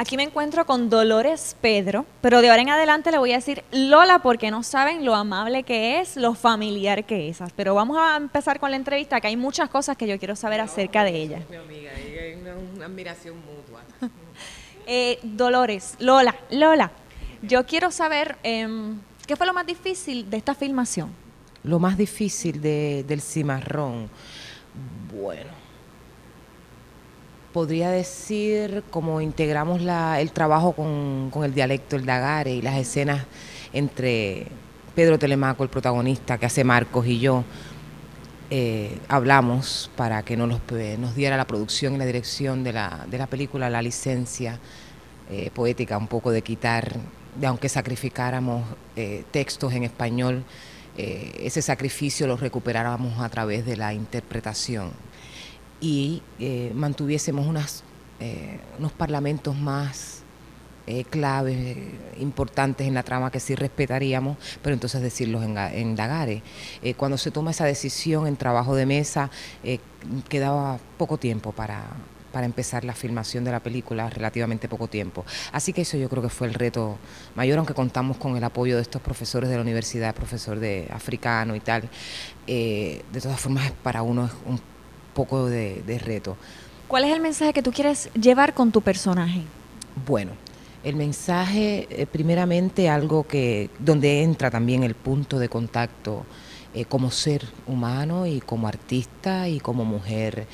Aquí me encuentro con Dolores Pedro, pero de ahora en adelante le voy a decir Lola porque no saben lo amable que es, lo familiar que es. Pero vamos a empezar con la entrevista, que hay muchas cosas que yo quiero saber acerca de ella. Mi amiga, hay una admiración mutua. Dolores, Lola, yo quiero saber qué fue lo más difícil de esta filmación. Lo más difícil del cimarrón, bueno, podría decir cómo integramos el trabajo con el dialecto, el dagare, y las escenas entre Pedro Telemaco, el protagonista que hace Marcos, y yo. Hablamos para que nos diera la producción y la dirección de la película la licencia poética, un poco de quitar, de aunque sacrificáramos textos en español, ese sacrificio lo recuperáramos a través de la interpretación y mantuviésemos unos parlamentos más claves, importantes en la trama que sí respetaríamos, pero entonces decirlos en dagare. Cuando se toma esa decisión en trabajo de mesa, quedaba poco tiempo para empezar la filmación de la película, relativamente poco tiempo. Así que eso yo creo que fue el reto mayor, aunque contamos con el apoyo de estos profesores de la universidad, profesor de africano y tal. De todas formas, para uno es un poco de reto. ¿Cuál es el mensaje que tú quieres llevar con tu personaje? Bueno, el mensaje, primeramente, algo donde entra también el punto de contacto como ser humano y como artista y como mujer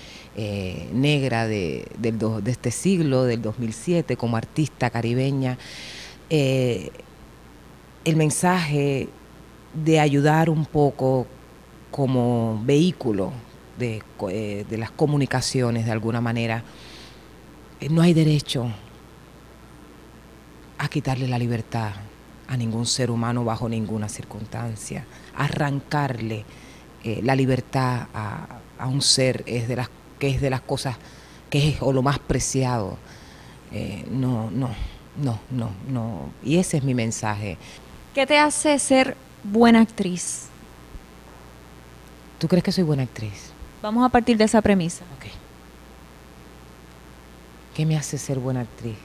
negra de este siglo, del 2007, como artista caribeña. El mensaje de ayudar un poco como vehículo de las comunicaciones, de alguna manera. No hay derecho a quitarle la libertad a ningún ser humano bajo ninguna circunstancia. Arrancarle la libertad a un ser es de las cosas que es o lo más preciado. No. Y ese es mi mensaje. ¿Qué te hace ser buena actriz? ¿Tú crees que soy buena actriz? Vamos a partir de esa premisa. Ok. ¿Qué me hace ser buena actriz?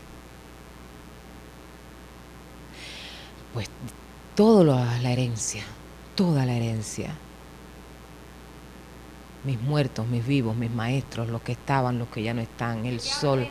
Pues la herencia, toda la herencia. Mis muertos, mis vivos, mis maestros, los que estaban, los que ya no están, el sol.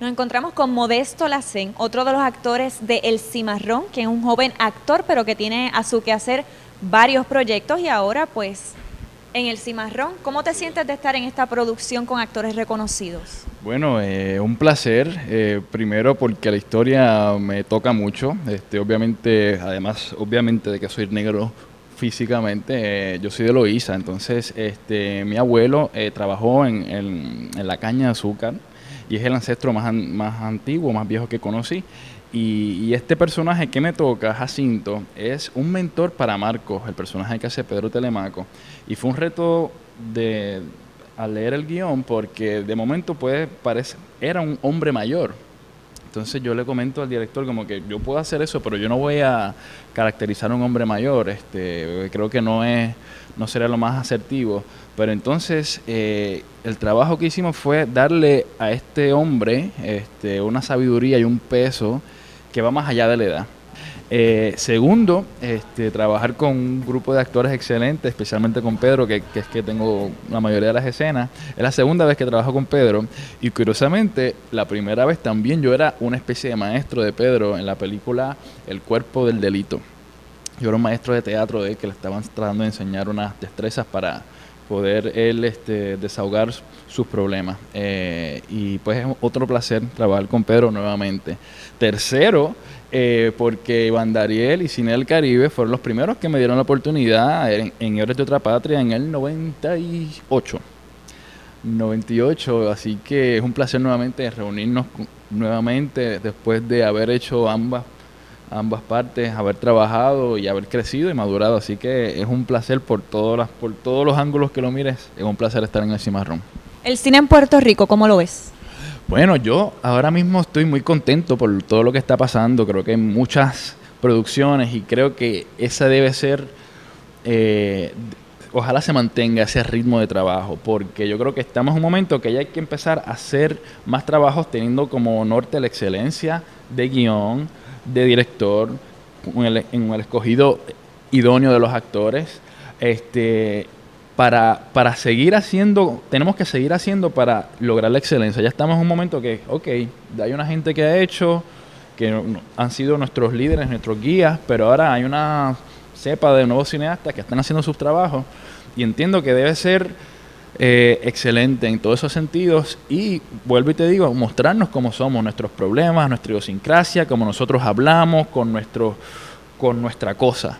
Nos encontramos con Modesto Lacén, otro de los actores de El Cimarrón, que es un joven actor, pero que tiene a su quehacer varios proyectos y ahora pues en El Cimarrón. ¿Cómo te sientes de estar en esta producción con actores reconocidos? Bueno, un placer, primero porque la historia me toca mucho, obviamente, además, obviamente de que soy negro físicamente, yo soy de Loíza, entonces mi abuelo trabajó en la caña de azúcar y es el ancestro más antiguo, más viejo que conocí. Y este personaje que me toca, Jacinto, es un mentor para Marcos, el personaje que hace Pedro Telemaco. Y fue un reto al leer el guión, porque de momento era un hombre mayor. Entonces yo le comento al director como que yo puedo hacer eso, pero yo no voy a caracterizar a un hombre mayor. Creo que no sería lo más asertivo. Pero entonces el trabajo que hicimos fue darle a este hombre una sabiduría y un peso que va más allá de la edad. Segundo, trabajar con un grupo de actores excelentes, especialmente con Pedro, que es que tengo la mayoría de las escenas. Es la segunda vez que trabajo con Pedro y curiosamente la primera vez también yo era una especie de maestro de Pedro en la película El cuerpo del delito. Yo era un maestro de teatro de él que le estaban tratando de enseñar unas destrezas para poder él desahogar sus problemas. Y pues es otro placer trabajar con Pedro nuevamente. Tercero, porque Iván Dariel y Cine del Caribe fueron los primeros que me dieron la oportunidad en Héroes de Otra Patria en el 98, así que es un placer nuevamente reunirnos nuevamente después de haber hecho ambas partes, haber trabajado y haber crecido y madurado, así que es un placer por todos los ángulos que lo mires, es un placer estar en El Cimarrón. El cine en Puerto Rico, ¿cómo lo ves? Bueno, yo ahora mismo estoy muy contento por todo lo que está pasando. Creo que hay muchas producciones y creo que esa debe ser, ojalá se mantenga ese ritmo de trabajo, porque yo creo que estamos en un momento que ya hay que empezar a hacer más trabajos teniendo como norte la excelencia de guión, de director, en el escogido idóneo de los actores, para seguir haciendo, tenemos que seguir haciendo para lograr la excelencia. Ya estamos en un momento que, hay una gente que ha hecho, que han sido nuestros líderes, nuestros guías, pero ahora hay una cepa de nuevos cineastas que están haciendo sus trabajos y entiendo que debe ser excelente en todos esos sentidos y vuelvo y te digo, mostrarnos cómo somos, nuestros problemas, nuestra idiosincrasia, cómo nosotros hablamos con nuestra cosa.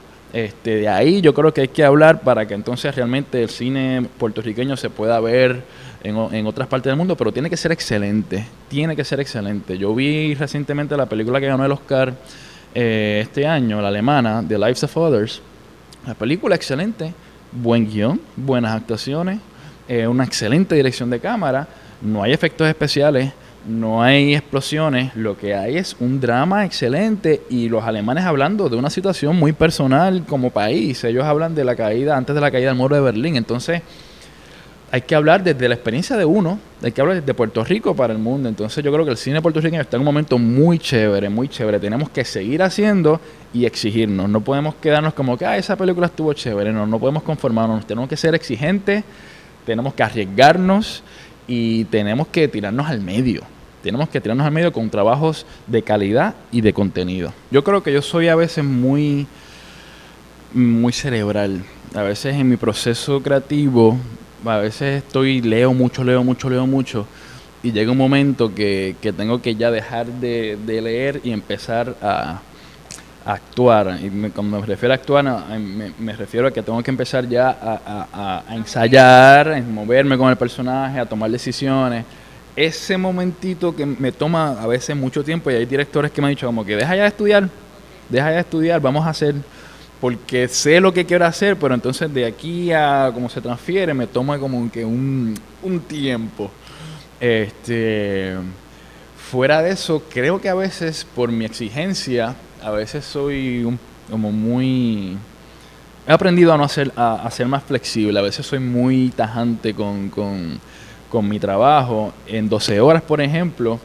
De ahí yo creo que hay que hablar para que entonces realmente el cine puertorriqueño se pueda ver en otras partes del mundo, pero tiene que ser excelente, Yo vi recientemente la película que ganó el Oscar este año, la alemana, The Lives of Others. La película excelente, buen guión, buenas actuaciones, una excelente dirección de cámara, no hay efectos especiales, no hay explosiones, lo que hay es un drama excelente y los alemanes hablando de una situación muy personal como país. Ellos hablan de antes de la caída del muro de Berlín. Entonces hay que hablar desde la experiencia de uno, hay que hablar desde Puerto Rico para el mundo. Entonces yo creo que el cine puertorriqueño está en un momento muy chévere, muy chévere. Tenemos que seguir haciendo y exigirnos. No podemos quedarnos como que esa película estuvo chévere. No podemos conformarnos. Tenemos que ser exigentes, tenemos que arriesgarnos y tenemos que tirarnos al medio. Con trabajos de calidad y de contenido. Yo creo que yo soy a veces muy, muy cerebral. A veces en mi proceso creativo, a veces leo mucho. Y llega un momento que tengo que ya dejar de leer y empezar a actuar. Y cuando me refiero a actuar, me refiero a que tengo que empezar ya a ensayar, a moverme con el personaje, a tomar decisiones. Ese momentito que me toma a veces mucho tiempo, y hay directores que me han dicho como que deja ya de estudiar, vamos a hacer, porque sé lo que quiero hacer, pero entonces de aquí a cómo se transfiere me toma como que un tiempo. Fuera de eso, creo que a veces por mi exigencia, a veces soy como muy... He aprendido a ser más flexible, a veces soy muy tajante con mi trabajo. En 12 horas, por ejemplo,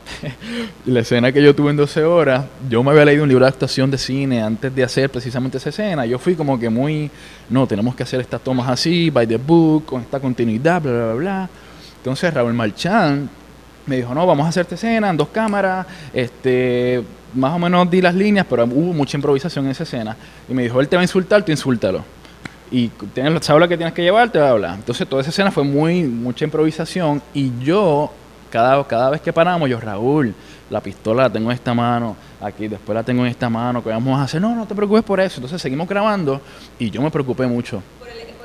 la escena que yo tuve en 12 horas, yo me había leído un libro de actuación de cine antes de hacer precisamente esa escena. Yo fui como que tenemos que hacer estas tomas así, by the book, con esta continuidad, bla, bla, bla. Entonces Raúl Marchán me dijo, no, vamos a hacer esta escena en 2 cámaras, más o menos di las líneas, pero hubo mucha improvisación en esa escena. Y me dijo, él te va a insultar, tú insúltalo. Y sabes lo que tienes que llevar, te va a hablar. Entonces toda esa escena fue mucha improvisación, y yo, cada vez que paramos, yo, Raúl, la pistola la tengo en esta mano, aquí, después la tengo en esta mano, ¿qué vamos a hacer? No, no te preocupes por eso. Entonces seguimos grabando, y yo me preocupé mucho. Por ese elemento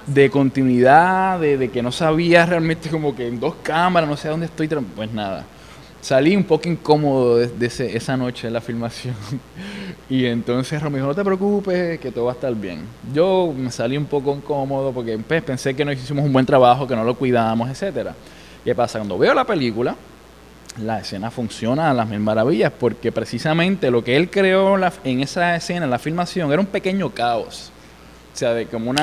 de continuidad, de que no sabía realmente, como que en 2 cámaras, no sé dónde estoy, pues nada. Salí un poco incómodo de esa noche de la filmación. Y entonces Ron me dijo, no te preocupes, que todo va a estar bien. Yo me salí un poco incómodo porque pues, pensé que no hicimos un buen trabajo, que no lo cuidamos, etcétera. ¿Qué pasa? Cuando veo la película, la escena funciona a las mil maravillas, porque precisamente lo que él creó en esa escena, en la filmación, era un pequeño caos. O sea, de como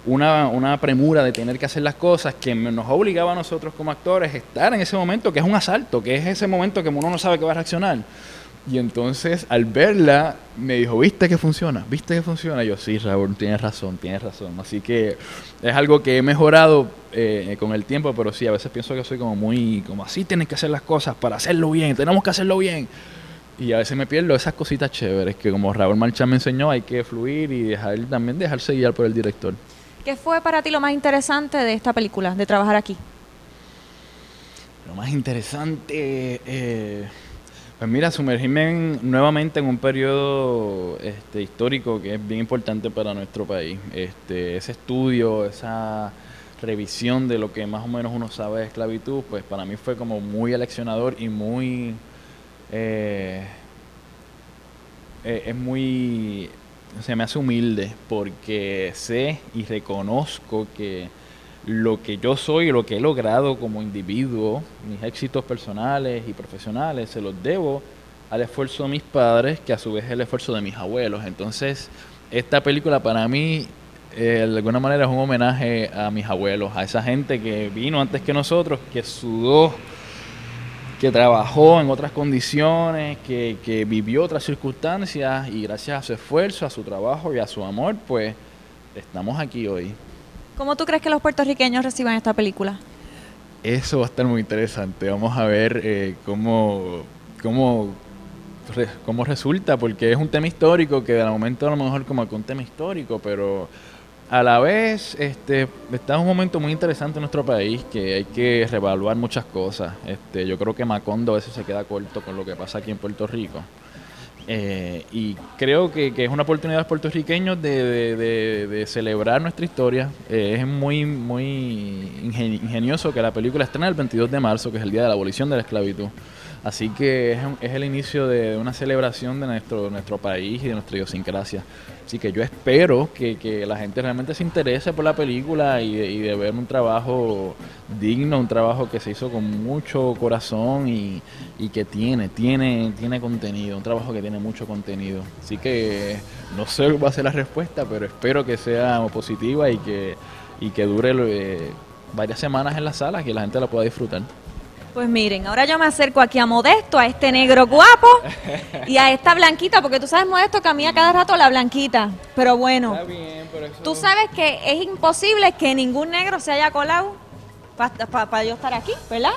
una premura de tener que hacer las cosas que nos obligaba a nosotros como actores a estar en ese momento, que es un asalto, que es ese momento que uno no sabe que va a reaccionar. Y entonces, al verla, me dijo, ¿viste que funciona? ¿Viste que funciona? Y yo, sí, Raúl, tienes razón. Así que es algo que he mejorado con el tiempo, pero sí, a veces pienso que soy como así tienes que hacer las cosas para hacerlo bien, tenemos que hacerlo bien. Y a veces me pierdo esas cositas chéveres que, como Raúl Marchán me enseñó, hay que fluir y también dejarse guiar por el director. ¿Qué fue para ti lo más interesante de esta película, de trabajar aquí? Lo más interesante, pues mira, sumergirme nuevamente en un periodo histórico que es bien importante para nuestro país. Ese estudio, esa revisión de lo que más o menos uno sabe de esclavitud, pues para mí fue como muy aleccionador y muy... es muy... se me hace humilde, porque sé y reconozco que lo que yo soy, lo que he logrado como individuo, mis éxitos personales y profesionales, se los debo al esfuerzo de mis padres, que a su vez es el esfuerzo de mis abuelos. Entonces, esta película para mí, de alguna manera, es un homenaje a mis abuelos, a esa gente que vino antes que nosotros, que sudó, que trabajó en otras condiciones, que vivió otras circunstancias, y gracias a su esfuerzo, a su trabajo y a su amor, pues estamos aquí hoy. ¿Cómo tú crees que los puertorriqueños reciban esta película? Eso va a estar muy interesante. Vamos a ver cómo resulta, porque es un tema histórico que de momento a lo mejor como que un tema histórico, pero a la vez está en un momento muy interesante en nuestro país, que hay que reevaluar muchas cosas. Yo creo que Macondo a veces se queda corto con lo que pasa aquí en Puerto Rico. Y creo que es una oportunidad de los puertorriqueños de celebrar nuestra historia. Es muy ingenioso que la película estrena el 22 de marzo, que es el día de la abolición de la esclavitud. Así que es el inicio de una celebración de nuestro país y de nuestra idiosincrasia. Así que yo espero que la gente realmente se interese por la película y de ver un trabajo digno, un trabajo que se hizo con mucho corazón y que tiene contenido, un trabajo que tiene mucho contenido. Así que no sé cuál va a ser la respuesta, pero espero que sea positiva y que dure varias semanas en las salas, que la gente la pueda disfrutar. Pues miren, ahora yo me acerco aquí a Modesto, a este negro guapo y a esta blanquita, porque tú sabes, Modesto, que a mí a cada rato la blanquita. Pero bueno, Está bien, pero eso... tú sabes que es imposible que ningún negro se haya colado para yo estar aquí, ¿verdad?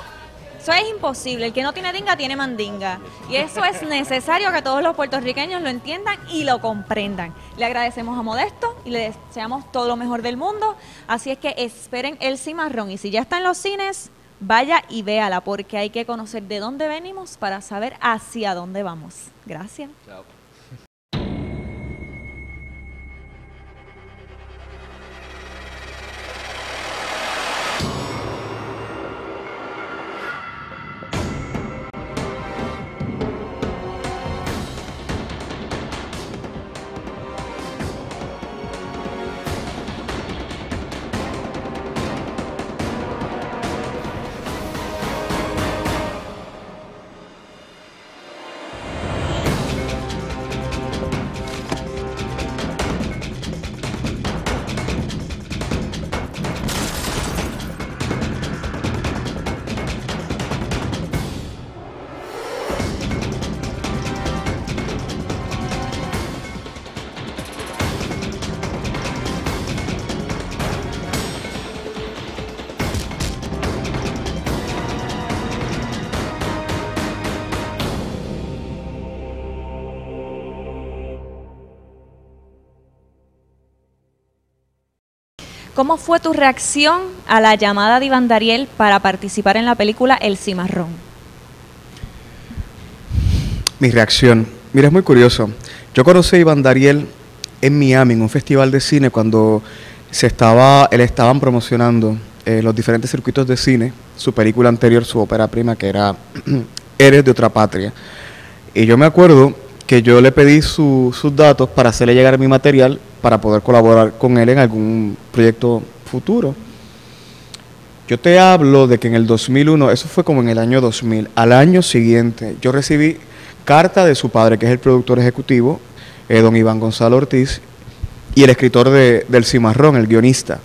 Eso es imposible. El que no tiene dinga tiene mandinga. Y eso es necesario que todos los puertorriqueños lo entiendan y lo comprendan. Le agradecemos a Modesto y le deseamos todo lo mejor del mundo. Así es que esperen El Cimarrón. Y si ya está en los cines, vaya y véala, porque hay que conocer de dónde venimos para saber hacia dónde vamos. Gracias. Chao. ¿Cómo fue tu reacción a la llamada de Iván Dariel para participar en la película El Cimarrón? Mi reacción. Mira, es muy curioso. Yo conocí a Iván Dariel en Miami, en un festival de cine, cuando estaban promocionando los diferentes circuitos de cine, su película anterior, su ópera prima, que era Eres de otra patria. Y yo me acuerdo que yo le pedí sus datos para hacerle llegar mi material para poder colaborar con él en algún proyecto futuro. Yo te hablo de que en el 2001, eso fue como en el año 2000, al año siguiente, yo recibí carta de su padre, que es el productor ejecutivo, don Iván Gonzalo Ortiz, y el escritor del Cimarrón, el guionista,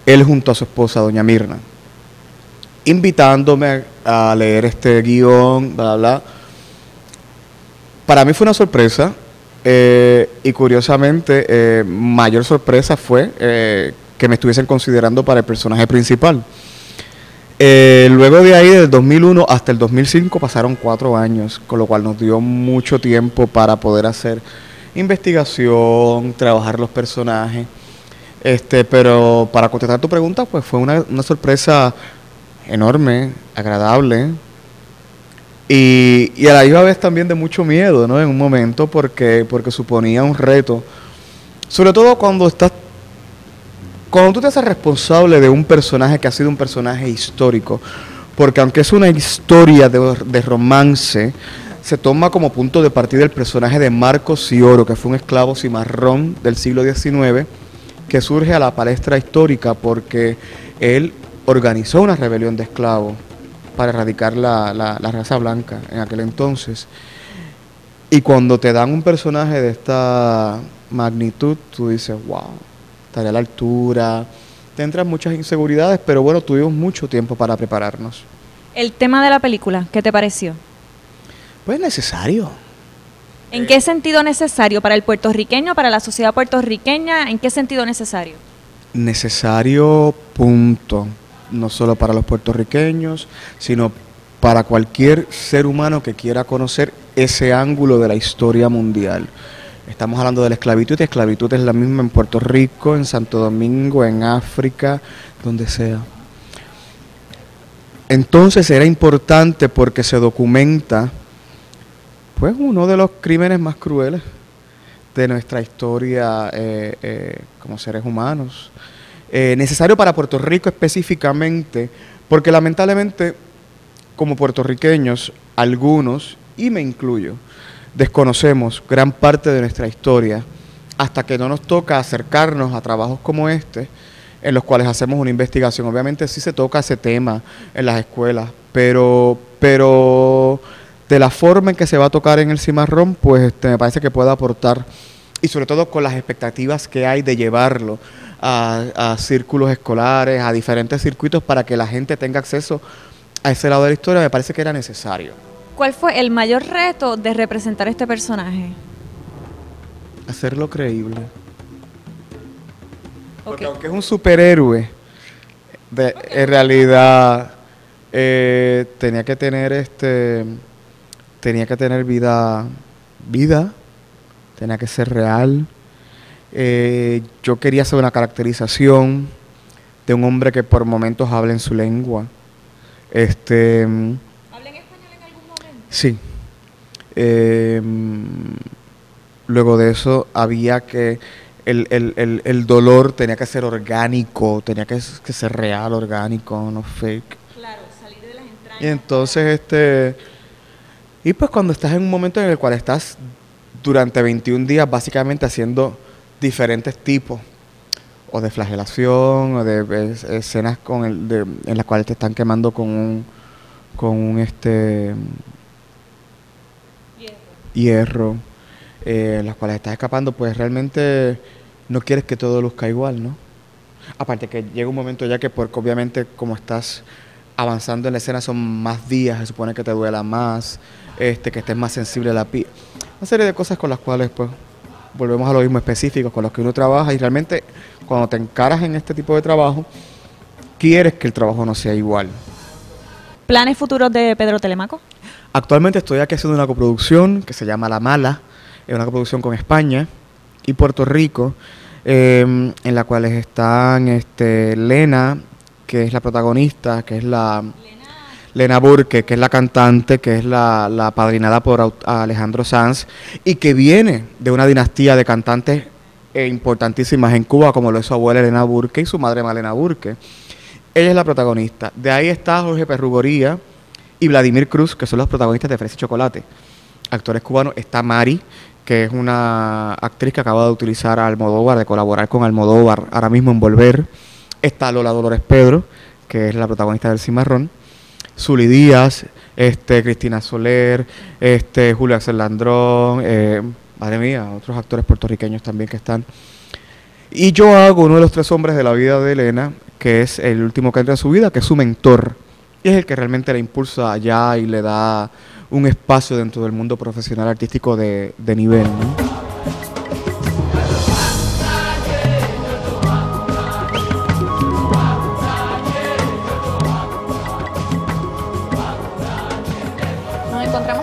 él junto a su esposa, doña Mirna, invitándome a leer este guión, bla, bla. Para mí fue una sorpresa, y curiosamente, mayor sorpresa fue que me estuviesen considerando para el personaje principal. Luego de ahí, del 2001 hasta el 2005, pasaron 4 años, con lo cual nos dio mucho tiempo para poder hacer investigación, trabajar los personajes. Pero para contestar tu pregunta, pues fue una sorpresa enorme, agradable, y a la misma vez también de mucho miedo, ¿no? En un momento, porque suponía un reto, sobre todo cuando tú te haces responsable de un personaje que ha sido un personaje histórico, porque aunque es una historia de romance, se toma como punto de partida el personaje de Marcos Cioro, que fue un esclavo cimarrón del siglo XIX, que surge a la palestra histórica porque él organizó una rebelión de esclavos para erradicar la raza blanca en aquel entonces. Y cuando te dan un personaje de esta magnitud, tú dices, wow, estaré a la altura. Te entran muchas inseguridades, pero bueno, tuvimos mucho tiempo para prepararnos. El tema de la película, ¿qué te pareció? Pues necesario. ¿En qué sentido necesario? ¿Para el puertorriqueño, para la sociedad puertorriqueña? ¿En qué sentido necesario? Necesario, punto. No solo para los puertorriqueños, sino para cualquier ser humano que quiera conocer ese ángulo de la historia mundial. Estamos hablando de la esclavitud, y la esclavitud es la misma en Puerto Rico, en Santo Domingo, en África, donde sea. Entonces era importante porque se documenta pues uno de los crímenes más crueles de nuestra historia como seres humanos. Necesario para Puerto Rico específicamente, porque lamentablemente como puertorriqueños, algunos, y me incluyo, desconocemos gran parte de nuestra historia hasta que no nos toca acercarnos a trabajos como este, en los cuales hacemos una investigación. Obviamente sí se toca ese tema en las escuelas, pero de la forma en que se va a tocar en el Cimarrón, pues me parece que puede aportar, y sobre todo con las expectativas que hay de llevarlo a círculos escolares, a diferentes circuitos, para que la gente tenga acceso a ese lado de la historia, me parece que era necesario. ¿Cuál fue el mayor reto de representar este personaje? Hacerlo creíble. Porque Okay. aunque es un superhéroe, en realidad tenía que tener vida, tenía que ser real. Yo quería hacer una caracterización de un hombre que por momentos habla en su lengua. ¿Habla en español en algún momento? Sí. Luego de eso había que el dolor tenía que ser orgánico, tenía que ser real, orgánico, no fake. Claro, salir de las entrañas. Y entonces y pues cuando estás en un momento en el cual estás durante 21 días básicamente haciendo diferentes tipos o de flagelación o de escenas en las cuales te están quemando con un hierro, en las cuales estás escapando, pues realmente no quieres que todo luzca igual, ¿no? Aparte que llega un momento ya que porque obviamente como estás avanzando en la escena son más días, se supone que te duela más, que estés más sensible a la piel, una serie de cosas con las cuales pues volvemos a lo mismo específicos con los que uno trabaja, y realmente cuando te encaras en este tipo de trabajo quieres que el trabajo no sea igual. ¿Planes futuros de Pedro Telemaco? Actualmente estoy aquí haciendo una coproducción que se llama La Mala, es una coproducción con España y Puerto Rico, en la cual están Lena, que es la protagonista, que es Lena Burke, que es la cantante, que es la apadrinada por Alejandro Sanz, y que viene de una dinastía de cantantes importantísimas en Cuba, como lo es su abuela Elena Burke y su madre Malena Burke. Ella es la protagonista. De ahí está Jorge Perrugoría y Vladimir Cruz, que son los protagonistas de Fresa y Chocolate. Actores cubanos. Está Mari, que es una actriz que acaba de utilizar a Almodóvar, de colaborar con Almodóvar ahora mismo en Volver. Está Lola Dolores Pedro, que es la protagonista del Cimarrón. Zuli Díaz, Cristina Soler, Julio Axel Landrón, madre mía, otros actores puertorriqueños también que están. Y yo hago uno de los 3 hombres de la vida de Elena, que es el último que entra en su vida, que es su mentor. Y es el que realmente la impulsa allá y le da un espacio dentro del mundo profesional artístico de nivel, ¿no?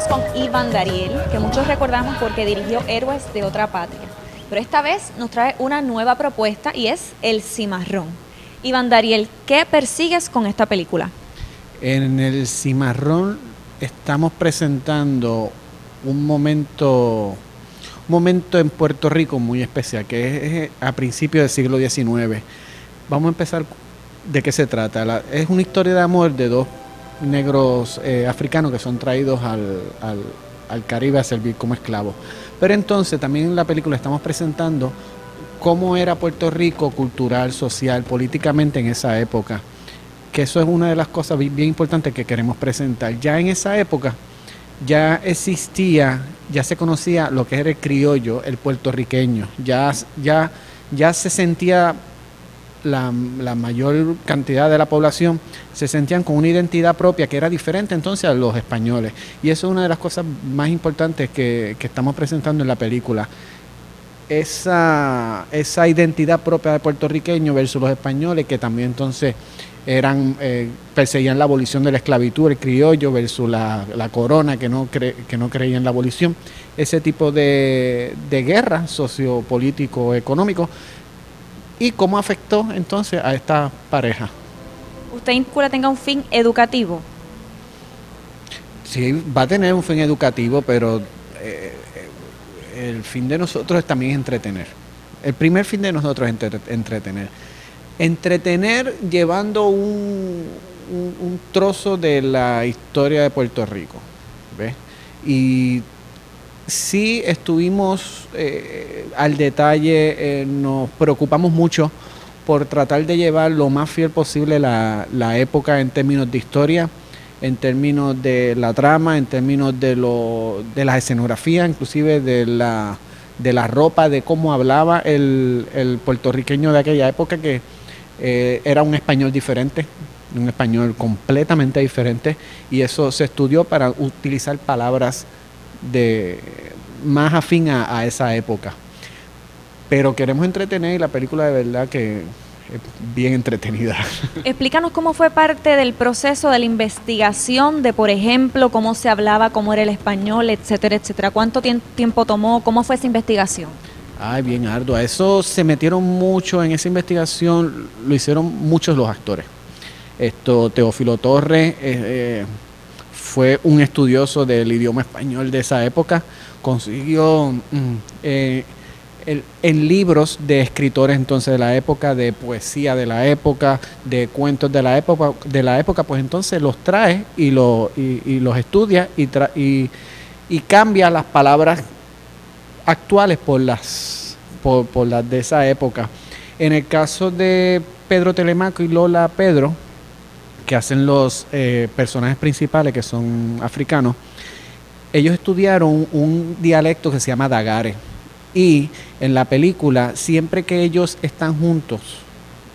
Con Iván Dariel, que muchos recordamos porque dirigió Héroes de otra patria. Pero esta vez nos trae una nueva propuesta y es El Cimarrón. Iván Dariel, ¿qué persigues con esta película? En El Cimarrón estamos presentando un momento en Puerto Rico muy especial, que es a principios del siglo XIX. Vamos a empezar de qué se trata. Es una historia de amor de 2 negros africanos que son traídos al Caribe a servir como esclavos. Pero entonces también en la película estamos presentando cómo era Puerto Rico cultural, social, políticamente en esa época, que eso es una de las cosas bien importantes que queremos presentar. Ya en esa época ya existía, ya se conocía lo que era el criollo, el puertorriqueño, ya se sentía la mayor cantidad de la población se sentían con una identidad propia que era diferente entonces a los españoles, y eso es una de las cosas más importantes que estamos presentando en la película, esa identidad propia de puertorriqueño versus los españoles, que también entonces perseguían la abolición de la esclavitud, el criollo versus la corona que no creía en la abolición, ese tipo de guerra sociopolítico económico. ¿Y cómo afectó entonces a esta pareja? ¿Usted incluye tenga un fin educativo? Sí, va a tener un fin educativo, pero el fin de nosotros es también entretener. El primer fin de nosotros es entretener. Entretener llevando un trozo de la historia de Puerto Rico, ¿ves? Y sí estuvimos al detalle, nos preocupamos mucho por tratar de llevar lo más fiel posible la época en términos de historia, en términos de la trama, en términos de la escenografía, inclusive de la ropa, de cómo hablaba el puertorriqueño de aquella época, que era un español diferente, un español completamente diferente, y eso se estudió para utilizar palabras más afín a esa época. Pero queremos entretener, y la película de verdad que es bien entretenida. Explícanos cómo fue parte del proceso de la investigación de, por ejemplo, cómo se hablaba, cómo era el español, etcétera, etcétera. ¿Cuánto tiempo tomó? ¿Cómo fue esa investigación? Ay, bien ardua. Eso se metieron mucho en esa investigación, lo hicieron muchos los actores. Teófilo Torres fue un estudioso del idioma español de esa época, consiguió en libros de escritores entonces de la época, de poesía de la época, de cuentos de la época, pues entonces los trae y los estudia y cambia las palabras actuales por las de esa época. En el caso de Pedro Telemaco y Lola Pedro, que hacen los personajes principales, que son africanos, ellos estudiaron un dialecto que se llama Dagare, y en la película, siempre que ellos están juntos,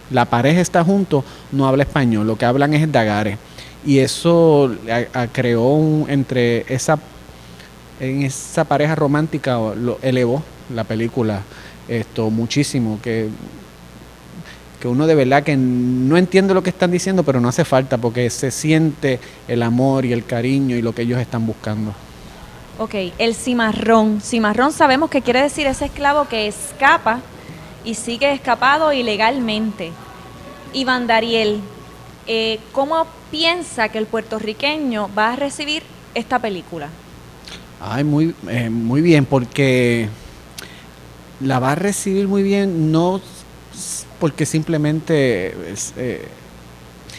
la pareja está junto, no habla español, lo que hablan es el Dagare, y eso creó en esa pareja romántica, lo elevó la película muchísimo, que uno de verdad que no entiende lo que están diciendo, pero no hace falta, porque se siente el amor y el cariño y lo que ellos están buscando. Ok, el cimarrón. Cimarrón sabemos que quiere decir ese esclavo que escapa y sigue escapado ilegalmente. Iván Dariel, ¿cómo piensa que el puertorriqueño va a recibir esta película? Ay, muy bien, porque la va a recibir muy bien, no porque simplemente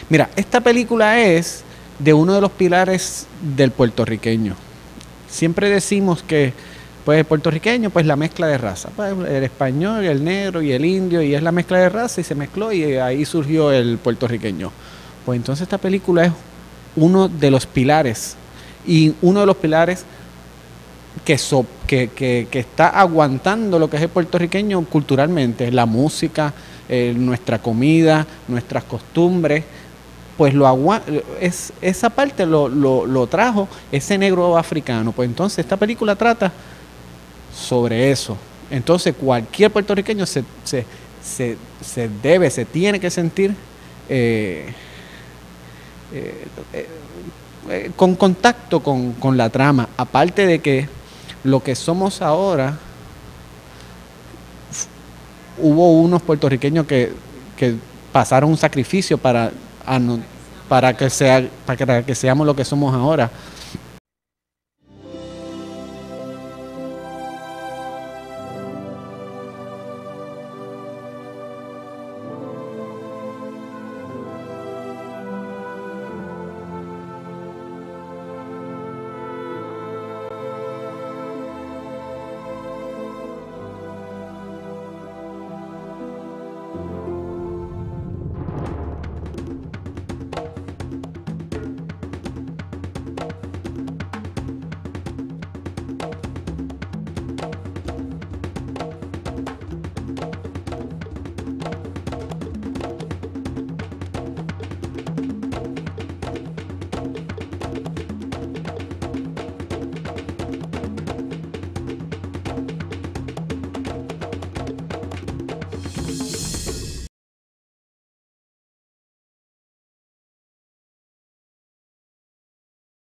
mira, esta película es de uno de los pilares del puertorriqueño. Siempre decimos que pues el puertorriqueño, pues la mezcla de raza, pues, el español, el negro y el indio, y es la mezcla de raza y se mezcló y ahí surgió el puertorriqueño. Pues entonces esta película es uno de los pilares, y uno de los pilares que está aguantando lo que es el puertorriqueño culturalmente, la música, nuestra comida, nuestras costumbres, pues esa parte lo trajo ese negro africano. Pues entonces esta película trata sobre eso. Entonces cualquier puertorriqueño se tiene que sentir con contacto con la trama, aparte de que lo que somos ahora, hubo unos puertorriqueños que pasaron un sacrificio para que seamos lo que somos ahora.